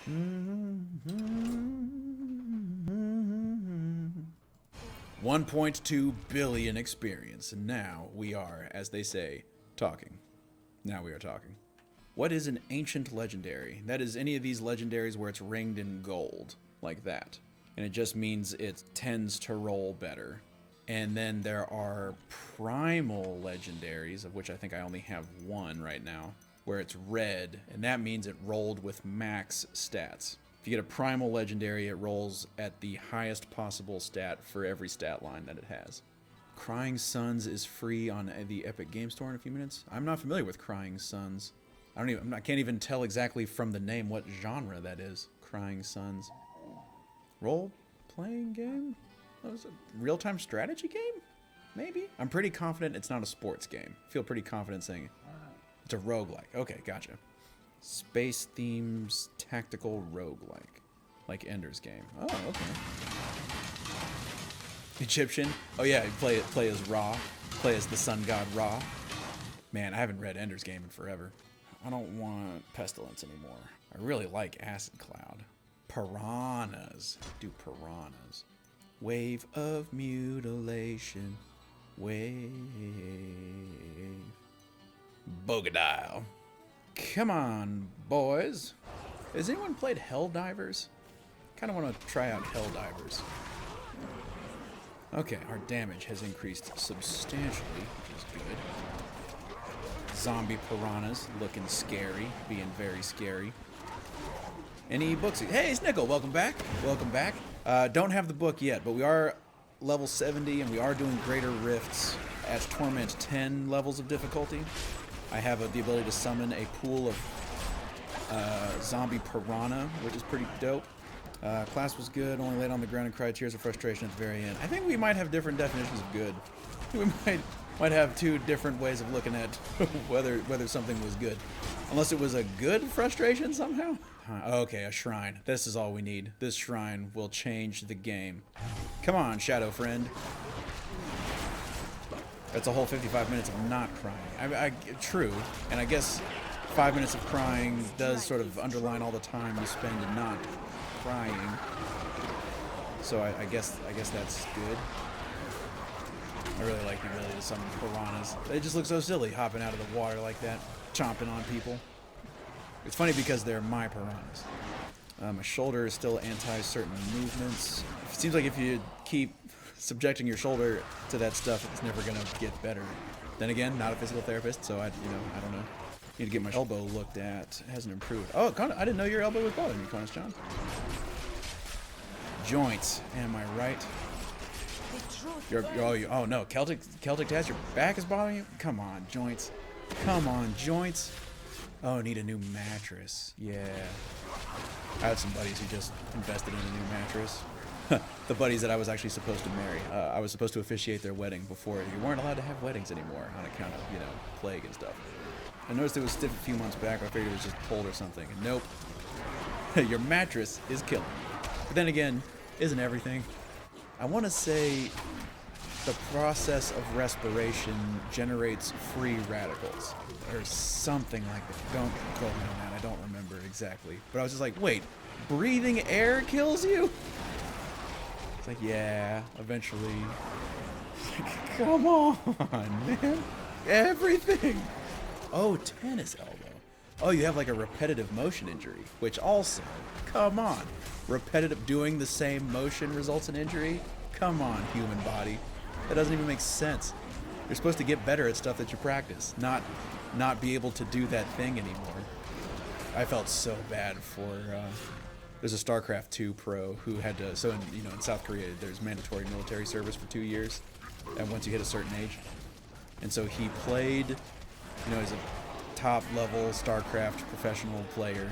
$1.2 billion experience, and now we are, as they say, talking. Now we are talking. What is an ancient legendary? That is any of these legendaries where it's ringed in gold, like that. And it just means it tends to roll better. And then there are primal legendaries, of which I think I only have one right now, where it's red, and that means it rolled with max stats. If you get a primal legendary, it rolls at the highest possible stat for every stat line that it has. Crying Suns is free on the Epic Game Store in a few minutes. I'm not familiar with Crying Suns. I can't even tell exactly from the name what genre that is. Crying Suns. Role-playing game? What was it? Real-time strategy game? Maybe? I'm pretty confident it's not a sports game. I feel pretty confident saying it. It's a roguelike. Okay, gotcha. Space themes, tactical roguelike. Like Ender's Game. Oh, okay. Egyptian. Oh yeah, you play as Ra. Play as the sun god Ra. Man, I haven't read Ender's Game in forever. I don't want Pestilence anymore. I really like Acid Cloud. Piranhas. Do piranhas. Wave of mutilation. Wave. Bogadile. Come on, boys. Has anyone played Helldivers? Kind of want to try out Helldivers. Okay, our damage has increased substantially, which is good. Zombie piranhas looking scary, being very scary. Any books? Hey, Snickle, welcome back. Welcome back. Don't have the book yet, but we are level 70 and we are doing greater rifts at Torment 10 levels of difficulty. I have the ability to summon a pool of zombie piranha, which is pretty dope. Class was good, only laid on the ground and cried tears of frustration at the very end. I think we might have different definitions of good. We might have two different ways of looking at whether something was good. Unless it was a good frustration somehow? Okay, a shrine. This is all we need. This shrine will change the game. Come on, Shadow Friend. That's a whole 55 minutes of not crying. True, and I guess 5 minutes of crying does sort of underline all the time you spend in not crying. So I guess that's good. I really like the ability to summon piranhas. They just look so silly, hopping out of the water like that, chomping on people. It's funny because they're my piranhas. My shoulder is still anti-certain movements. It seems like if you keep subjecting your shoulder to that stuff, it's never gonna get better. Then again, not a physical therapist, so I don't know. Need to get my elbow looked at. It hasn't improved. Oh, I didn't know your elbow was bothering you, Conis John. Joints, am I right? Oh no, Celtic Taz, your back is bothering you? Come on, joints. Come on, joints. Oh, need a new mattress. Yeah. I had some buddies who just invested in a new mattress. The buddies that I was actually supposed to marry. I was supposed to officiate their wedding before. You weren't allowed to have weddings anymore on account of, plague and stuff. I noticed it was stiff a few months back. I figured it was just cold or something. Nope. Your mattress is killing me. But then again, isn't everything? I want to say the process of respiration generates free radicals. Or something like that. Don't quote me on that. I don't remember exactly. But I was just like, wait, breathing air kills you? It's like, yeah, eventually. Come on, man. Everything. Oh, tennis elbow. Oh, you have like a repetitive motion injury, which also, come on. Repetitive doing the same motion results in injury? Come on, human body. That doesn't even make sense. You're supposed to get better at stuff that you practice, not be able to do that thing anymore. I felt so bad for, there's a StarCraft 2 pro who had to, so in South Korea, there's mandatory military service for 2 years, and once you hit a certain age. And so he played, he's a top-level StarCraft professional player,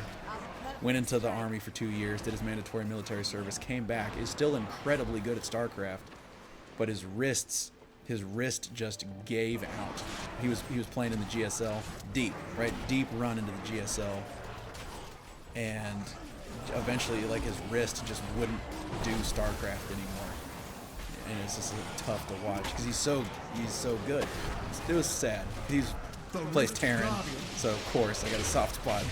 went into the army for 2 years, did his mandatory military service, came back, is still incredibly good at StarCraft, but his wrist just gave out. He was playing in the GSL, deep run into the GSL, and eventually, like, his wrist just wouldn't do StarCraft anymore, and it's just tough to watch because he's so good. It was sad. He plays Terran, so of course I got a soft spot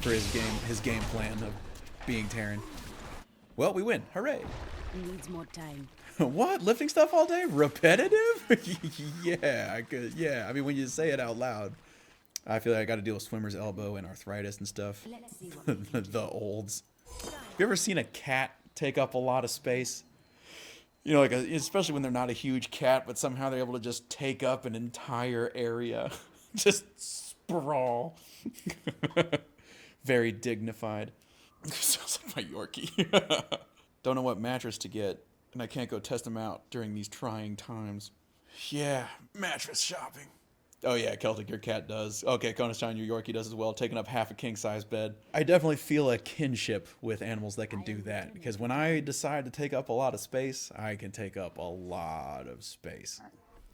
for his game plan of being Terran. Well, we win. Hooray. Needs more time. What? Lifting stuff all day? Repetitive? Yeah, I could. Yeah, I mean, when you say it out loud, I feel like I got to deal with swimmer's elbow and arthritis and stuff. Let's see what The olds. Have you ever seen a cat take up a lot of space? You know, like especially when they're not a huge cat, but somehow they're able to just take up an entire area. Just sprawl. Very dignified. Sounds like my Yorkie. Don't know what mattress to get, and I can't go test them out during these trying times. Yeah, mattress shopping. Oh yeah, Celtic, your cat does. Okay, Conestine, your Yorkie does as well, taking up half a king-size bed. I definitely feel a kinship with animals that can do that, because when I decide to take up a lot of space, I can take up a lot of space.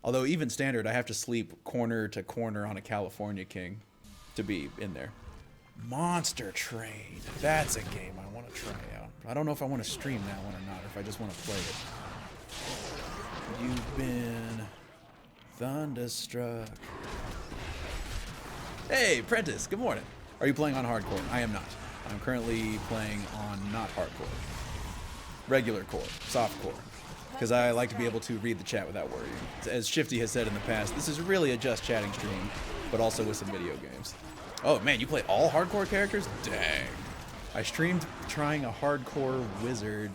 Although even standard, I have to sleep corner to corner on a California king to be in there. Monster Trade. That's a game I want to try out. I don't know if I want to stream that one or not, or if I just want to play it. You've been thunderstruck. Hey, Prentice, good morning. Are you playing on hardcore? I am not. I'm currently playing on not hardcore. Regular core, soft core. Because I like to be able to read the chat without worrying. As Shifty has said in the past, this is really a just chatting stream, but also with some video games. Oh man, you play all hardcore characters? Dang. I streamed trying a hardcore wizard,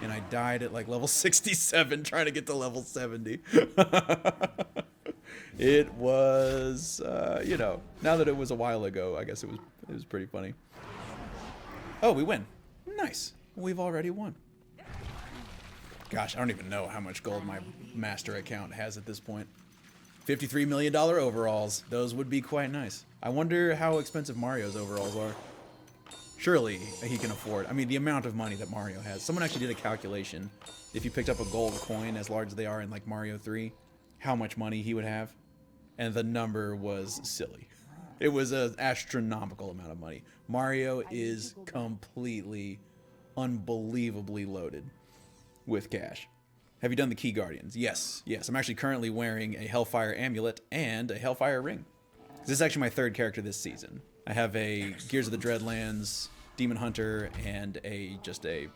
and I died at like level 67 trying to get to level 70. It was, you know, now that it was a while ago, I guess it was pretty funny. Oh, we win. Nice. We've already won. Gosh, I don't even know how much gold my master account has at this point. $53 million overalls. Those would be quite nice. I wonder how expensive Mario's overalls are. Surely he can afford. I mean, the amount of money that Mario has. Someone actually did a calculation. If you picked up a gold coin as large as they are in like Mario 3, how much money he would have. And the number was silly. It was an astronomical amount of money. Mario is completely, unbelievably loaded with cash. Have you done the Key Guardians? Yes, yes. I'm actually currently wearing a Hellfire Amulet and a Hellfire Ring. This is actually my third character this season. I have a Gears of the Dreadlands, Demon Hunter, and just a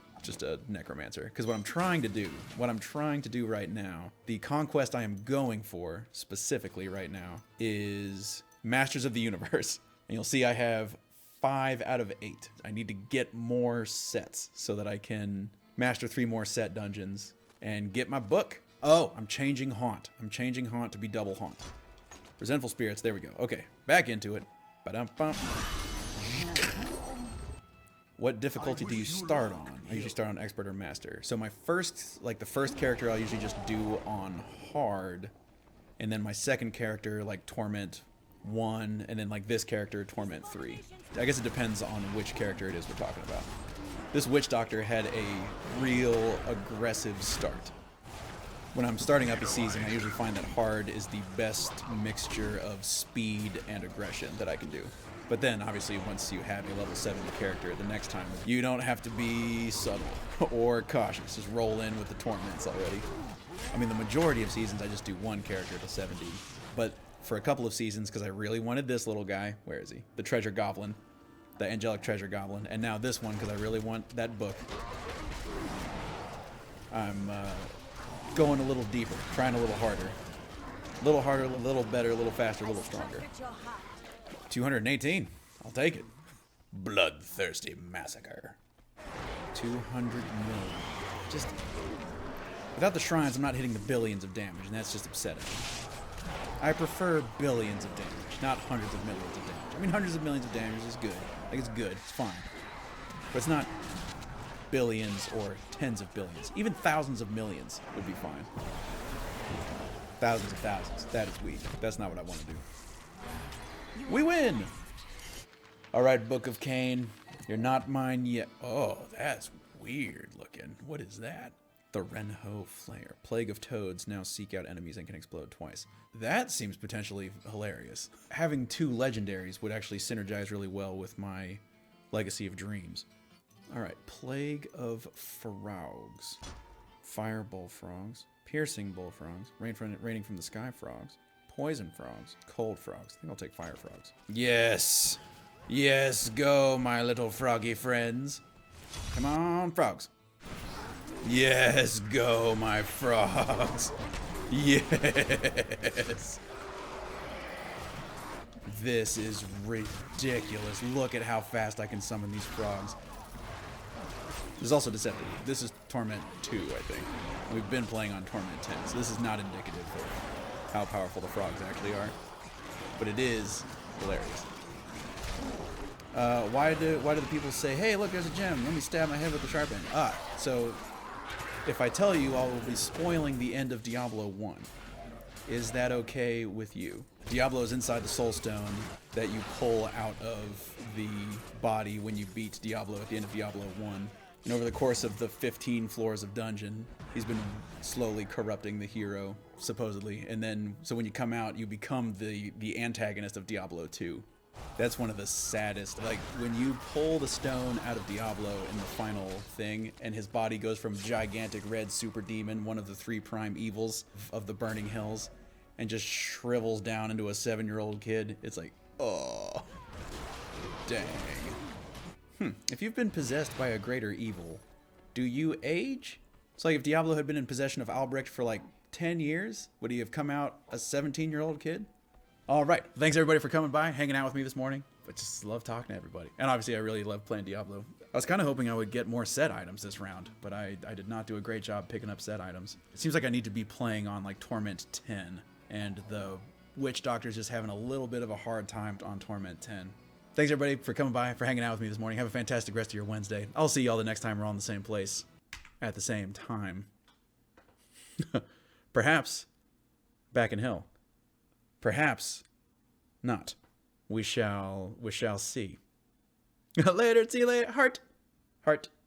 Necromancer. Because what I'm trying to do right now, the conquest I am going for, specifically right now, is Masters of the Universe. And you'll see I have 5 out of 8. I need to get more sets so that I can master 3 more set dungeons and get my book. Oh, I'm changing Haunt. I'm changing Haunt to be double Haunt. Resentful Spirits, there we go. Okay, back into it. Ba-dum-bum. What difficulty do you start on? I usually start on Expert or Master. So my first, like the first character I'll usually just do on Hard. And then my second character, like Torment 1, and then like this character, Torment 3. I guess it depends on which character it is we're talking about. This Witch Doctor had a real aggressive start. When I'm starting up a season, I usually find that Hard is the best mixture of speed and aggression that I can do. But then, obviously, once you have a level 70 character, the next time, you don't have to be subtle or cautious. Just roll in with the Torments already. I mean, the majority of seasons, I just do one character to 70. But for a couple of seasons, because I really wanted this little guy, where is he? The Treasure Goblin. The Angelic Treasure Goblin, and now this one because I really want that book. I'm going a little deeper, trying a little harder. A little harder, a little better, a little faster, a little stronger. 218. I'll take it. Bloodthirsty Massacre. 200 million. Just without the shrines, I'm not hitting the billions of damage, and that's just upsetting. I prefer billions of damage, not hundreds of millions of damage. I mean, hundreds of millions of damage is good. Like, it's good. It's fine. But it's not billions or tens of billions. Even thousands of millions would be fine. Thousands of thousands. That is weak. That's not what I want to do. We win! Alright, Book of Cain. You're not mine yet. Oh, that's weird looking. What is that? The Renho Flare. Plague of Toads now seek out enemies and can explode twice. That seems potentially hilarious. Having 2 legendaries would actually synergize really well with my Legacy of Dreams. Alright, Plague of Frogs. Fire Bullfrogs. Piercing Bullfrogs. Raining from the Sky Frogs. Poison Frogs. Cold Frogs. I think I'll take Fire Frogs. Yes! Yes, go, my little froggy friends. Come on, frogs. Yes, go, my frogs. Yes. This is ridiculous. Look at how fast I can summon these frogs. There's also Deceptive. This is Torment 2, I think. We've been playing on Torment 10, so this is not indicative of how powerful the frogs actually are. But it is hilarious. Why do the people say, hey, look, there's a gem. Let me stab my head with the sharp end. So if I tell you, I will be spoiling the end of Diablo 1. Is that okay with you? Diablo is inside the Soul Stone that you pull out of the body when you beat Diablo at the end of Diablo 1. And over the course of the 15 floors of dungeon, he's been slowly corrupting the hero, supposedly. And then, so when you come out, you become the antagonist of Diablo 2. That's one of the saddest. Like, when you pull the stone out of Diablo in the final thing, and his body goes from gigantic red super demon, one of the 3 prime evils of the Burning Hills, and just shrivels down into a 7-year-old kid, it's like, oh, dang. If you've been possessed by a greater evil, do you age? It's like if Diablo had been in possession of Albrecht for like 10 years, would he have come out a 17-year-old kid? All right. Thanks, everybody, for coming by, hanging out with me this morning. I just love talking to everybody. And obviously, I really love playing Diablo. I was kind of hoping I would get more set items this round, but I did not do a great job picking up set items. It seems like I need to be playing on, like, Torment 10, and the Witch Doctor's just having a little bit of a hard time on Torment 10. Thanks, everybody, for coming by, for hanging out with me this morning. Have a fantastic rest of your Wednesday. I'll see y'all the next time we're all in the same place at the same time. Perhaps back in hell. Perhaps not. We shall see. Later, see you later. Heart.